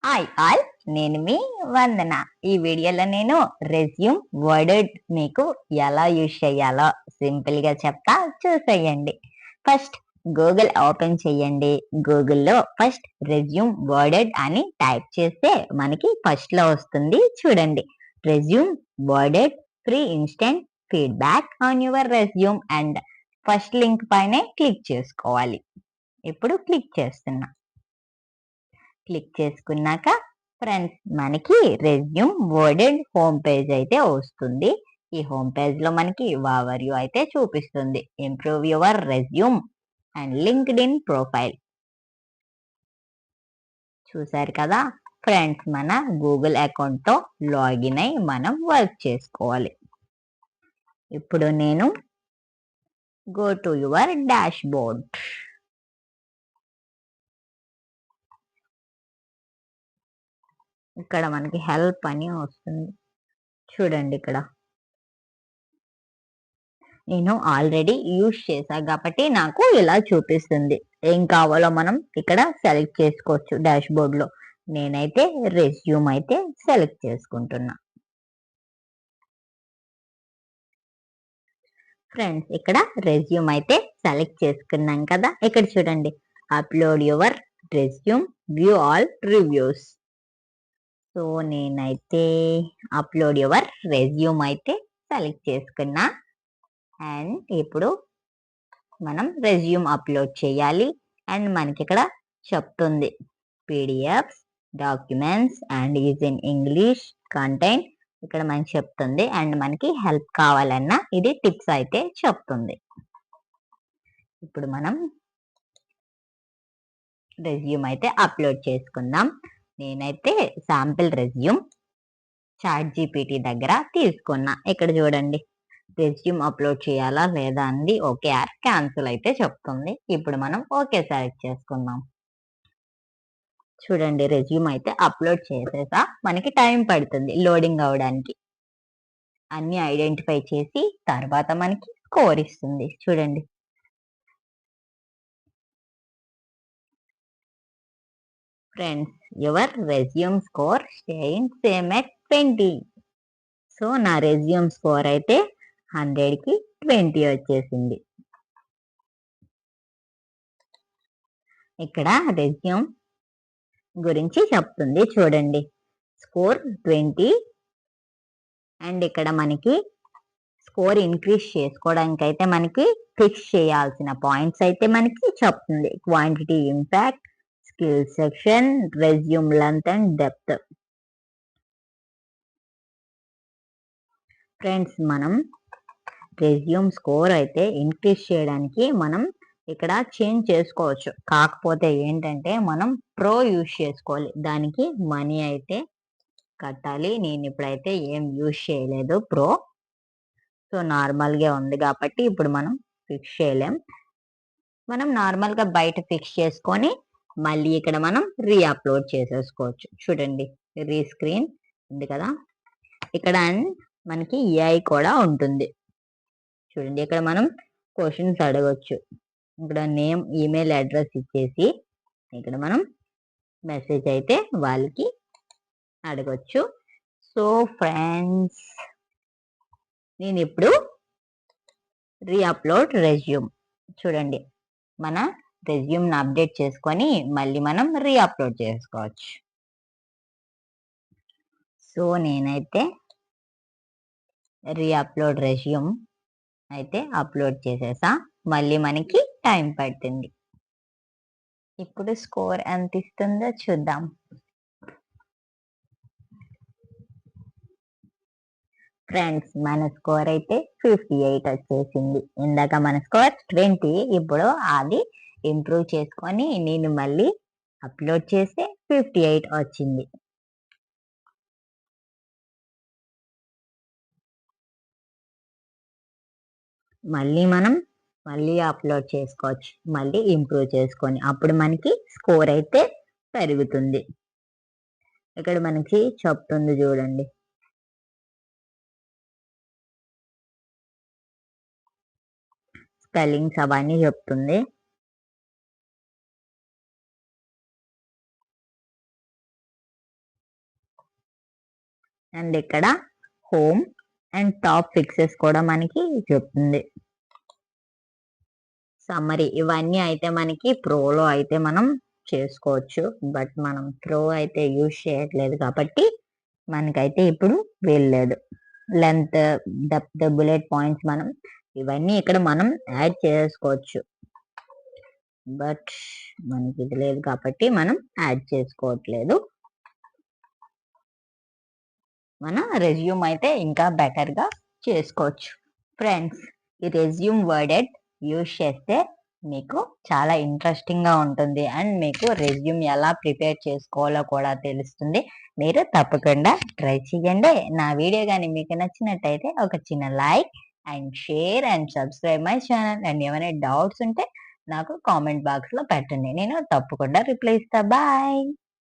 Hi all, నేను మీ వందన. ఈ వీడియోలో నేను రెజ్యూమ్ వర్డ్ మీకు ఎలా యూజ్ చేయాలో సింపుల్ గా చెప్తా, చూసేయండి. ఫస్ట్ గూగుల్ ఓపెన్ చేయండి. గూగుల్లో ఫస్ట్ రెజ్యూమ్ వర్డ్ అని టైప్ చేస్తే మనకి ఫస్ట్ లో వస్తుంది, చూడండి. Resume word free instant feedback on your resume and first link పైనే క్లిక్ చేసుకోవాలి. ఇప్పుడు క్లిక్ చేస్తున్నా. క్లిక్ చేసుకున్నాక ఫ్రెండ్స్ మనకి రెజ్యూమ్ వర్డెడ్ హోమ్ పేజ్ అయితే వస్తుంది. ఈ హోమ్ పేజ్ లో మనకి ఓవర్వ్యూ అయితే చూపిస్తుంది. Improve your resume and linked in profile. చూసారు కదా ఫ్రెండ్స్, మన గూగుల్ అకౌంట్ తో లాగిన్ అయి మనం వర్క్ చేసుకోవాలి. ఇప్పుడు నేను go to your dash board. ఇక్కడ మనకి హెల్ప్ అని వస్తుంది, చూడండి. ఇక్కడ నేను ఆల్రెడీ యూజ్ చేశా కాబట్టి నాకు ఇలా చూపిస్తుంది. ఏం కావాలో మనం ఇక్కడ సెలెక్ట్ చేసుకోవచ్చు డాష్ బోర్డ్ లో. నేనైతే రెజ్యూమ్ అయితే సెలెక్ట్ చేసుకుంటున్నా. ఫ్రెండ్స్, ఇక్కడ రెజ్యూమ్ అయితే సెలెక్ట్ చేసుకున్నాం కదా. ఇక్కడ చూడండి, upload your resume, view all reviews. So నేనైతే అప్లోడ్ యువర్ రెజ్యూమ్ అయితే సెలెక్ట్ చేసుకున్నా. అండ్ ఇప్పుడు మనం రెజ్యూమ్ అప్లోడ్ చేయాలి. అండ్ మనకి ఇక్కడ చెప్తుంది PDFs, documents and is in English content. ఇక్కడ మనకి చెప్తుంది. అండ్ మనకి హెల్ప్ కావాలన్నా ఇది టిప్స్ అయితే చెప్తుంది. ఇప్పుడు మనం రెజ్యూమ్ అయితే అప్లోడ్ చేసుకుందాం. నేనైతే శాంపిల్ రెజ్యూమ్ ChatGPT దగ్గర తీసుకున్నా. ఇక్కడ చూడండి, రెజ్యూమ్ అప్లోడ్ చేయాలా లేదా అంది ఓకే ఆర్ క్యాన్సిల్ అయితే చెప్తుంది. ఇప్పుడు మనం ఓకే సెలెక్ట్ చేసుకుందాం. చూడండి, రెజ్యూమ్ అయితే అప్లోడ్ చేసేసా. మనకి టైం పడుతుంది లోడింగ్ అవడానికి. అన్ని ఐడెంటిఫై చేసి తర్వాత మనకి స్కోర్ ఇస్తుంది, చూడండి. Friends, your resume score staying same at 20. So నా రెజ్యూమ్ స్కోర్ అయితే 100కి 20 వచ్చేసింది. ఇక్కడ రెజ్యూమ్ గురించి చెప్తుంది, చూడండి. స్కోర్ 20. అండ్ ఇక్కడ మనకి స్కోర్ ఇంక్రీజ్ చేసుకోవడానికి అయితే మనకి ఫిక్స్ చేయాల్సిన పాయింట్స్ అయితే మనకి చెప్తుంది. Quantity, impact, skill section, resume length and depth. Friends, మనం రెజ్యూమ్ స్కోర్ అయితే ఇంక్రీజ్ చేయడానికి మనం ఇక్కడ చేంజ్ చేసుకోవచ్చు. కాకపోతే ఏంటంటే మనం ప్రో యూజ్ చేసుకోవాలి. దానికి మనీ అయితే కట్టాలి. నేను ఇప్పుడైతే ఏం యూజ్ చేయలేదు ప్రో. సో నార్మల్గా ఉంది కాబట్టి ఇప్పుడు మనం ఫిక్స్ చేయలేం. మనం నార్మల్గా బయట ఫిక్స్ చేసుకొని మళ్ళీ ఇక్కడ మనం రీఅప్లోడ్ చేసేసుకోవచ్చు. చూడండి, రీస్క్రీన్ ఉంది కదా. ఇక్కడ మనకి ఏఐ కూడా ఉంటుంది, చూడండి. ఇక్కడ మనం క్వశ్చన్స్ అడగొచ్చు. ఇక్కడ నేమ్, ఈమెయిల్ అడ్రస్ ఇచ్చేసి ఇక్కడ మనం మెసేజ్ అయితే వాళ్ళకి అడగొచ్చు. సో ఫ్రెండ్స్, నేను ఇప్పుడు రీఅప్లోడ్ రెజ్యూమ్. చూడండి, మన రెజ్యూమ్ అప్డేట్ చేసుకొని మళ్ళీ మనం రీఅప్లోడ్ చేసుకోవచ్చు. సో నేనైతే రీఅప్లోడ్ రెజ్యూమ్ అయితే అప్లోడ్ చేసేసా. మళ్ళీ మనకి టైం పడుతుంది. ఇప్పుడు స్కోర్ ఎంత ఇస్తుందో చూద్దాం. ఫ్రెండ్స్, మన స్కోర్ అయితే 58 వచ్చేసింది. ఇందాక మన స్కోర్ 20. ఇప్పుడు అది ఇంప్రూవ్ చేసుకొని నేను మళ్ళీ అప్లోడ్ చేస్తే 58 వచ్చింది. మళ్ళీ మనం అప్లోడ్ చేసుకోవచ్చు, మళ్ళీ ఇంప్రూవ్ చేసుకొని. అప్పుడు మనకి స్కోర్ అయితే పెరుగుతుంది. ఇక్కడ మనకి చెప్తుంది, చూడండి. స్పెల్లింగ్స్ అవన్నీ చెప్తుంది. అండ్ ఇక్కడ హోమ్ అండ్ టాప్ ఫిక్సెస్ కూడా మనకి చెప్తుంది. సమ్మరీ ఇవన్నీ అయితే మనకి ప్రోలో అయితే మనం చేసుకోవచ్చు. బట్ మనం ప్రో అయితే యూజ్ చేయట్లేదు కాబట్టి మనకైతే ఇప్పుడు వీల్లేదు. లెంత్, డెప్త్, బుల్లెట్ పాయింట్స్ మనం ఇవన్నీ ఇక్కడ మనం యాడ్ చేసుకోవచ్చు. బట్ మనకి ఇది లేదు కాబట్టి మనం యాడ్ చేసుకోవట్లేదు. మన రెజ్యూమ్ అయితే ఇంకా బెటర్ గా చేసుకోవచ్చు. ఫ్రెండ్స్, ఈ రెజ్యూమ్ వర్డెడ్ యూజ్ చేస్తే మీకు చాలా ఇంట్రెస్టింగ్ గా ఉంటుంది అండ్ మీకు రెజ్యూమ్ ఎలా ప్రిపేర్ చేసుకోవాలో కూడా తెలుస్తుంది. మీరు తప్పకుండా ట్రై చేయండి. నా వీడియో కానీ మీకు నచ్చినట్టయితే ఒక చిన్న like and share and subscribe my channel. And ఏమైనా డౌట్స్ ఉంటే నాకు కామెంట్ బాక్స్ లో పెట్టండి, నేను తప్పకుండా రిప్లై ఇస్తా. బాయ్.